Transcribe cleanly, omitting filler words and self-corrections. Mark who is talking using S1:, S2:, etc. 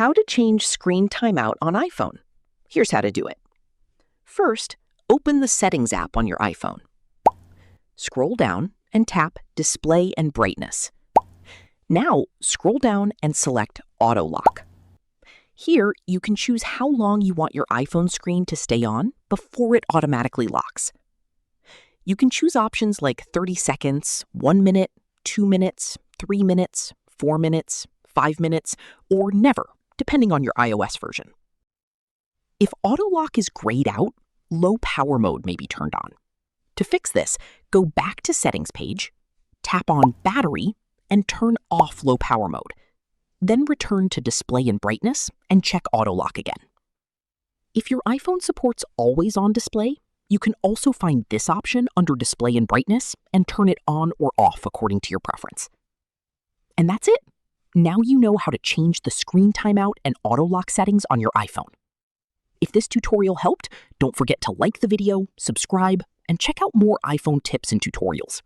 S1: How to change screen timeout on iPhone. Here's how to do it. First, open the Settings app on your iPhone. Scroll down and tap Display and Brightness. Now, scroll down and select Auto Lock. Here, you can choose how long you want your iPhone screen to stay on before it automatically locks. You can choose options like 30 seconds, 1 minute, 2 minutes, 3 minutes, 4 minutes, 5 minutes, or never, depending on your iOS version. If Auto Lock is grayed out, low power mode may be turned on. To fix this, go back to Settings page, tap on Battery, and turn off low power mode. Then return to Display and Brightness and check Auto Lock again. If your iPhone supports Always On Display, you can also find this option under Display and Brightness and turn it on or off according to your preference. And that's it. Now you know how to change the screen timeout and auto lock settings on your iPhone. If this tutorial helped, don't forget to like the video, subscribe, and check out more iPhone tips and tutorials.